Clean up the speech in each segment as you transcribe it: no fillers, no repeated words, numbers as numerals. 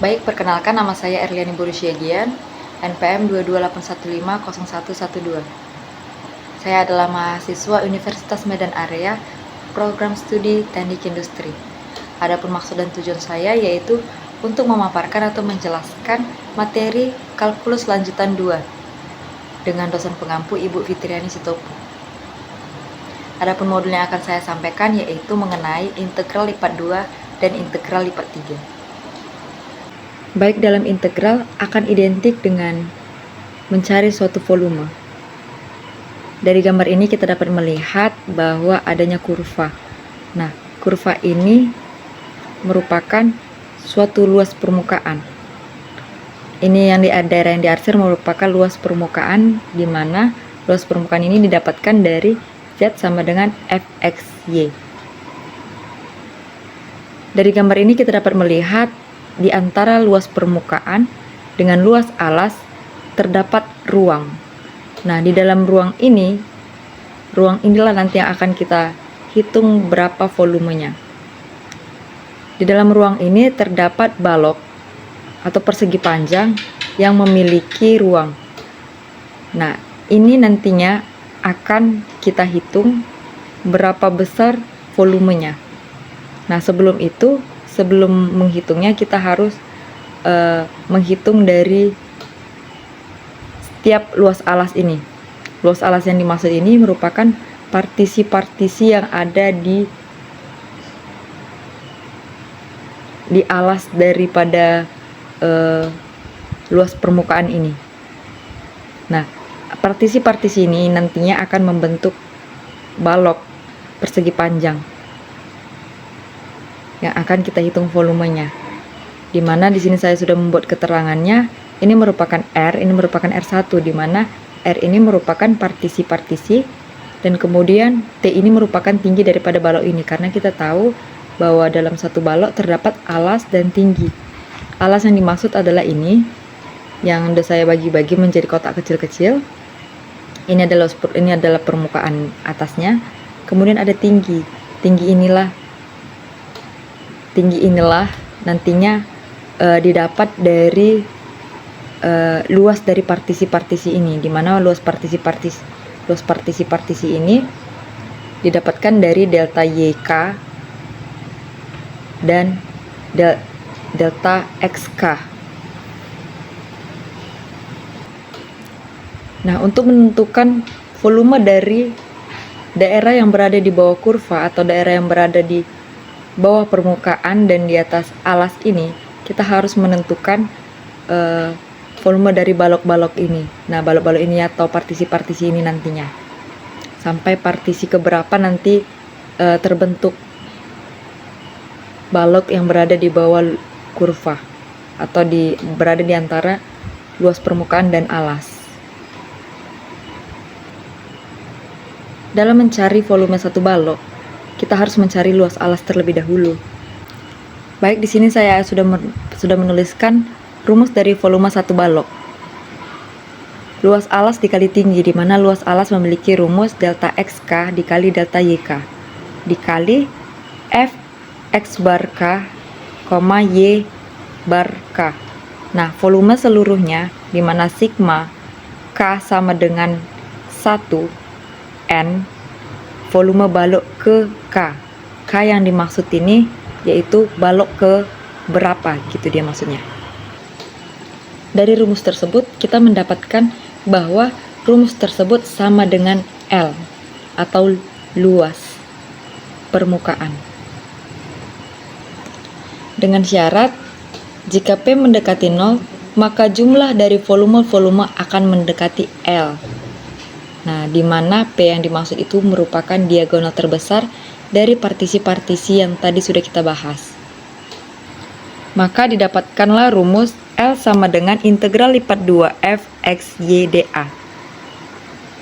Baik, perkenalkan nama saya Erliani Borusyagian, NPM 228150112. Saya adalah mahasiswa Universitas Medan Area, Program Studi Teknik Industri. Adapun maksud dan tujuan saya yaitu untuk memaparkan atau menjelaskan materi kalkulus lanjutan 2 dengan dosen pengampu Ibu Fitriani Sitopo. Adapun modul yang akan saya sampaikan yaitu mengenai integral lipat 2 dan integral lipat 3. Baik, dalam integral akan identik dengan mencari suatu volume. Dari gambar ini kita dapat melihat bahwa adanya kurva. Nah, kurva ini merupakan suatu luas permukaan. Ini yang di daerah yang diarsir merupakan luas permukaan, di mana luas permukaan ini didapatkan dari Z sama dengan Fxy. Dari gambar ini kita dapat melihat di antara luas permukaan dengan luas alas terdapat ruang. Nah, di dalam ruang inilah nanti yang akan kita hitung berapa volumenya. Di dalam ruang ini terdapat balok atau persegi panjang yang memiliki ruang. Nah, ini nantinya akan kita hitung berapa besar volumenya. Nah, sebelum menghitungnya kita harus menghitung dari setiap luas alas ini. Luas alas yang dimaksud ini merupakan partisi-partisi yang ada di alas daripada luas permukaan ini. Nah, partisi-partisi ini nantinya akan membentuk balok persegi panjang yang akan kita hitung volumenya. Dimana di sini saya sudah membuat keterangannya. Ini merupakan R, ini merupakan R1, dimana R ini merupakan partisi-partisi dan kemudian T ini merupakan tinggi daripada balok ini, karena kita tahu bahwa dalam satu balok terdapat alas dan tinggi. Alas yang dimaksud adalah ini yang sudah saya bagi-bagi menjadi kotak kecil-kecil. Ini adalah permukaan atasnya. Kemudian ada tinggi. Tinggi inilah nantinya didapat dari luas dari partisi-partisi ini, di mana luas partisi-partisi ini didapatkan dari delta YK dan delta XK. Nah, untuk menentukan volume dari daerah yang berada di bawah kurva atau daerah yang berada di bawah permukaan dan di atas alas ini, kita harus menentukan volume dari balok-balok ini. Nah, balok-balok ini atau partisi-partisi ini nantinya sampai partisi keberapa nanti terbentuk balok yang berada di bawah kurva atau berada di antara luas permukaan dan alas. Dalam mencari volume satu balok, kita harus mencari luas alas terlebih dahulu. Baik, di sini saya sudah menuliskan rumus dari volume satu balok. Luas alas dikali tinggi, di mana luas alas memiliki rumus delta XK dikali delta YK dikali F X bar K, Y bar K. Nah, volume seluruhnya, di mana sigma K sama dengan 1 N volume balok ke K. K yang dimaksud ini yaitu balok ke berapa, gitu dia maksudnya. Dari rumus tersebut kita mendapatkan bahwa rumus tersebut sama dengan L atau luas permukaan. Dengan syarat jika P mendekati 0, maka jumlah dari volume-volume akan mendekati L. Nah, di mana P yang dimaksud itu merupakan diagonal terbesar dari partisi-partisi yang tadi sudah kita bahas. Maka didapatkanlah rumus L sama dengan integral lipat 2 F X Y dA.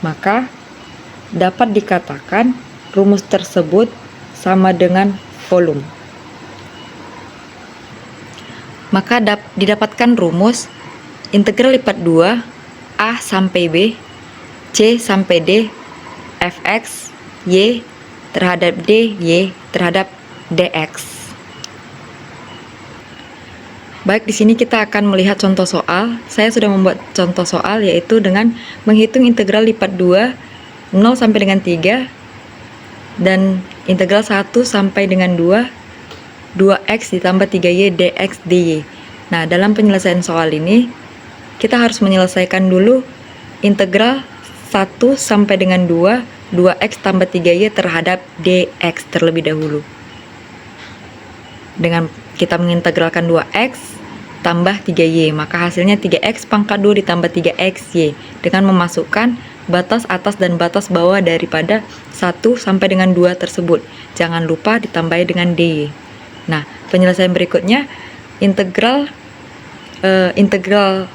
Maka dapat dikatakan rumus tersebut sama dengan volume. Maka didapatkan rumus integral lipat 2 A sampai B, C sampai D, Fx, Y terhadap D, Y terhadap Dx. Baik, di sini kita akan melihat contoh soal. Saya sudah membuat contoh soal yaitu dengan menghitung integral lipat 2 0 sampai dengan 3 dan integral 1 sampai dengan 2x ditambah 3y dx dy. Nah, dalam penyelesaian soal ini kita harus menyelesaikan dulu integral 1 sampai dengan 2x tambah 3y terhadap dx terlebih dahulu. Dengan kita mengintegralkan 2x tambah 3y, maka hasilnya 3x pangkat 2 ditambah 3xy dengan memasukkan batas atas dan batas bawah daripada 1 sampai dengan 2 tersebut. Jangan lupa ditambahi dengan dy. Nah, penyelesaian berikutnya integral 0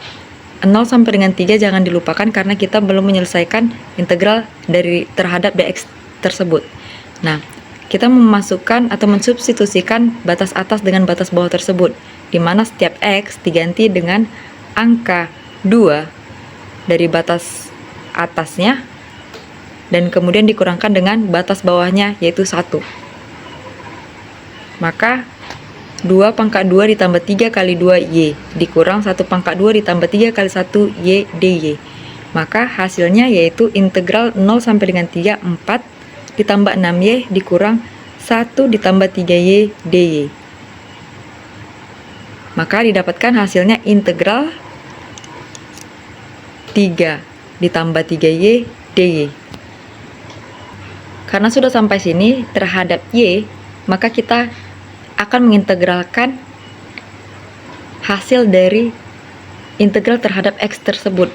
sampai dengan 3 jangan dilupakan karena kita belum menyelesaikan integral dari terhadap dx tersebut. Nah, kita memasukkan atau mensubstitusikan batas atas dengan batas bawah tersebut, di mana setiap x diganti dengan angka 2 dari batas atasnya dan kemudian dikurangkan dengan batas bawahnya yaitu 1. Maka 2 pangkat 2 ditambah 3 kali 2y dikurang 1 pangkat 2 ditambah 3 kali 1y dy. Maka hasilnya yaitu integral 0 sampai dengan 3 4 ditambah 6y dikurang 1 ditambah 3y dy. Maka didapatkan hasilnya integral 3 ditambah 3y dy. Karena sudah sampai sini terhadap y, maka kita akan mengintegralkan hasil dari integral terhadap x tersebut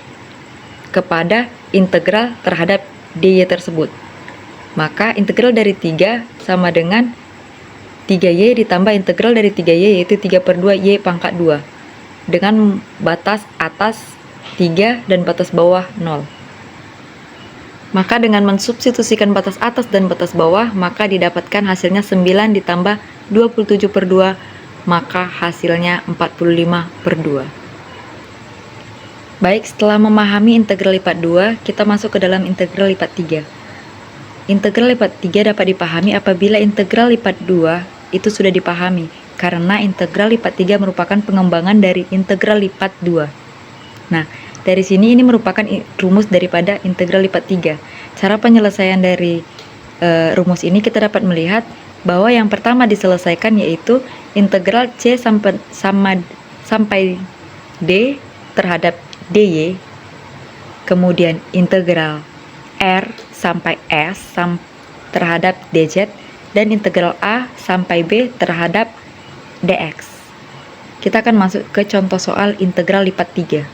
kepada integral terhadap dy tersebut. Maka integral dari 3 sama dengan 3y ditambah integral dari 3y yaitu 3 per 2 y pangkat 2 dengan batas atas 3 dan batas bawah 0. Maka dengan mensubstitusikan batas atas dan batas bawah, maka didapatkan hasilnya 9 ditambah 27 per 2, maka hasilnya 45 per 2. Baik, setelah memahami integral lipat 2, kita masuk ke dalam integral lipat 3. Integral lipat 3 dapat dipahami apabila integral lipat 2 itu sudah dipahami, karena integral lipat 3 merupakan pengembangan dari integral lipat 2. Nah, dari sini ini merupakan rumus daripada integral lipat 3. Cara penyelesaian dari rumus ini kita dapat melihat bahwa yang pertama diselesaikan yaitu integral c sampai d terhadap dy, kemudian integral r sampai s terhadap dz, dan integral a sampai b terhadap dx. Kita akan masuk ke contoh soal integral lipat 3.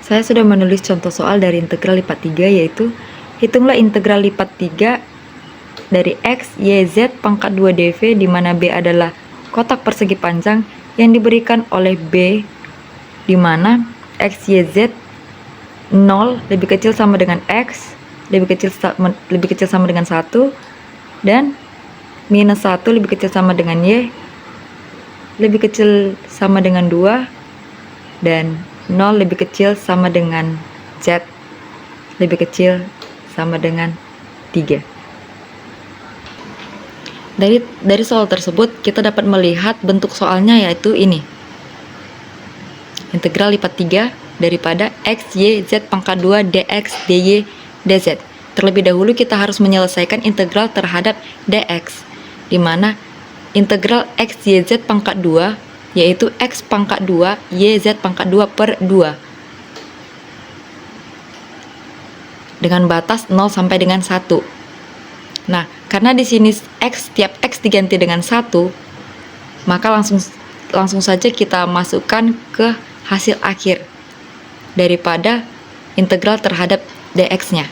Saya sudah menulis contoh soal dari integral lipat 3 yaitu hitunglah integral lipat 3 dari x, y, z pangkat 2 dv di mana b adalah kotak persegi panjang yang diberikan oleh b di mana x, y, z 0 lebih kecil sama dengan x, lebih kecil sama dengan 1, dan minus 1 lebih kecil sama dengan y, lebih kecil sama dengan 2, dan 0 lebih kecil sama dengan z, lebih kecil sama dengan 3. Dari soal tersebut kita dapat melihat bentuk soalnya yaitu ini. Integral lipat 3 daripada x, y, z pangkat 2 dx, dy, dz. Terlebih dahulu kita harus menyelesaikan integral terhadap dx, di mana integral x, y, z pangkat 2 yaitu x pangkat 2, y, z pangkat 2 per 2 dengan batas 0 sampai dengan 1. Nah, karena di sini setiap x diganti dengan 1, maka langsung saja kita masukkan ke hasil akhir daripada integral terhadap dx-nya.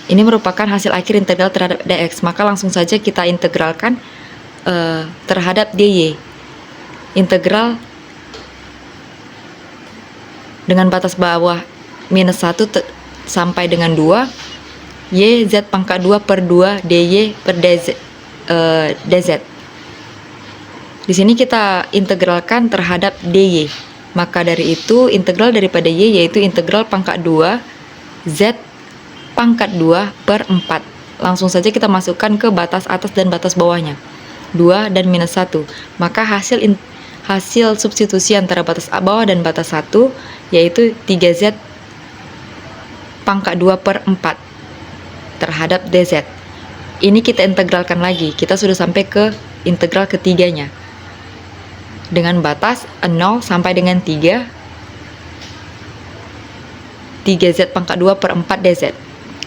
Ini merupakan hasil akhir integral terhadap dx, maka langsung saja kita integralkan terhadap dy. Integral dengan batas bawah minus 1 sampai dengan 2 y z pangkat 2 per 2 dy per dz. Di sini kita integralkan terhadap dy. Maka dari itu integral daripada y yaitu integral pangkat 2 z pangkat 2 per 4. Langsung saja kita masukkan ke batas atas dan batas bawahnya, 2 dan minus 1. Maka hasil substitusi antara batas bawah dan batas 1, yaitu 3Z pangkat 2 per 4 terhadap DZ. Ini kita integralkan lagi, kita sudah sampai ke integral ketiganya. Dengan batas 0 sampai dengan 3, 3Z pangkat 2 per 4 DZ.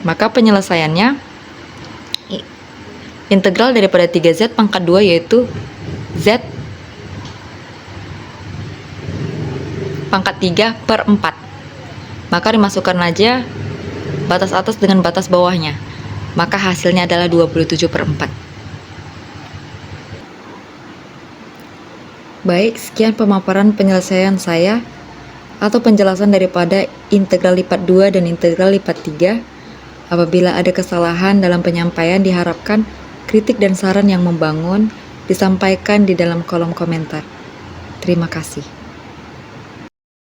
Maka penyelesaiannya, integral daripada 3Z pangkat 2 yaitu Z pangkat 3 per 4. Maka dimasukkan aja batas atas dengan batas bawahnya. Maka hasilnya adalah 27 per 4. Baik, sekian pemaparan penyelesaian saya atau penjelasan daripada integral lipat 2 dan integral lipat 3. Apabila ada kesalahan dalam penyampaian, diharapkan kritik dan saran yang membangun disampaikan di dalam kolom komentar. Terima kasih.